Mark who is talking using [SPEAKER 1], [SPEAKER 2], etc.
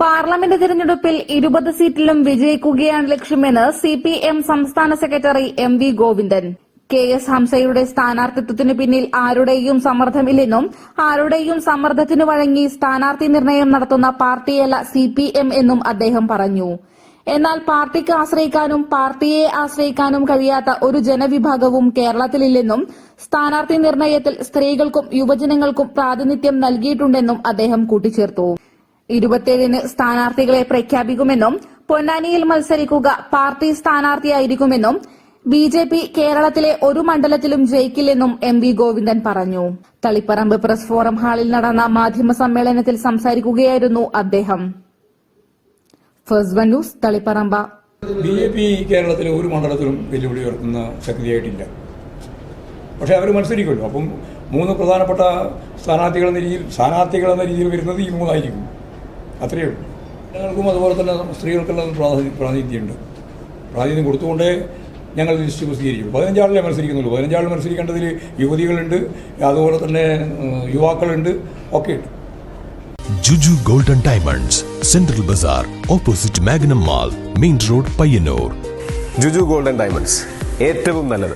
[SPEAKER 1] Parliament തിരഞ്ഞെടുപ്പിൽ 20 സീറ്റിലും വിജയിക്കുകയാണ് ലക്ഷ്യമെന്ന് സിപിഎം സംസ്ഥാന സെക്രട്ടറി എം.വി. ഗോവിന്ദൻ. കെ.എസ്. ഹംസയുടെ സ്ഥാനാർത്ഥിത്വത്തിനു പിന്നിൽ ആരുടെയും സമ്മർദ്ദമില്ലെന്നും ആരുടെയും സമ്മർദ്ദത്തിനു വഴങ്ങി സ്ഥാനാർത്ഥി നിർണയം നടത്തുന്ന പാർട്ടിയല്ല സിപിഎം എന്നും അദ്ദേഹം പറഞ്ഞു. എന്നാൽ പാർട്ടിക്ക് ആശ്രയിക്കാനും പാർട്ടിയെ ആശ്രയിക്കാനും കഴിയാത്ത ഒരു ജനവിഭാഗവും കേരളത്തിലില്ലെന്നും സ്ഥാനാർത്ഥി നിർണയത്തിൽ സ്ത്രീകൾക്കും യുവജനങ്ങൾക്കും പ്രാതിനിധ്യം നൽകിയിട്ടുണ്ടെന്നും അദ്ദേഹം കൂട്ടിച്ചേർത്തു. 27-ന് സ്ഥാനാർത്ഥികളെ പ്രഖ്യാപിക്കുമെന്നും പൊന്നാനിയിൽ മത്സരിക്കുക പാർട്ടി സ്ഥാനാർത്ഥിയായിരിക്കുമെന്നും ബിജെപി കേരളത്തിലെ ഒരു മണ്ഡലത്തിലും ജയിക്കില്ലെന്നും എം.വി. ഗോവിന്ദൻ പറഞ്ഞു. തളിപ്പറമ്പ് പ്രസ് ഫോറം ഹാളിൽ നടന്ന മാധ്യമ സമ്മേളനത്തിൽ സംസാരിക്കുകയായിരുന്നു അദ്ദേഹം. First one news, Taliparamba.
[SPEAKER 2] BJP കേരളത്തിലെ ഒരു മണ്ഡലത്തിലും വെല്ലുവിളി ഉയർത്തുന്ന ശക്തിയായിട്ടില്ല. പക്ഷേ അവർ മത്സരിക്കുമല്ലോ. അപ്പം 3 പ്രധാനപ്പെട്ട സ്ഥാനാർത്ഥികൾ എന്ന രീതിയിൽ വരുന്നത് ഈ 3 ആയിരിക്കും. അത്രയേ ഉള്ളൂ. ജനങ്ങൾക്കും അതുപോലെ തന്നെ സ്ത്രീകൾക്കെല്ലാം പ്രാതിനിധ്യമുണ്ട്. പ്രാതിനിധ്യം കൊടുത്തുകൊണ്ടേ ഞങ്ങൾ ലിസ്റ്റ് പ്രസിദ്ധീകരിക്കും. 15 ആളിലെ മത്സരിക്കുന്നുള്ളൂ. 15 ആൾ മത്സരിക്കേണ്ടതിൽ യുവതികളുണ്ട്, അതുപോലെ തന്നെ യുവാക്കളുണ്ട്, ഒക്കെ ഉണ്ട്.
[SPEAKER 3] Juju Golden Diamonds, Central Bazaar, opposite Magnum Mall, main road, Payyanur.
[SPEAKER 4] Juju Golden Diamonds, ഏറ്റവും നല്ലത്.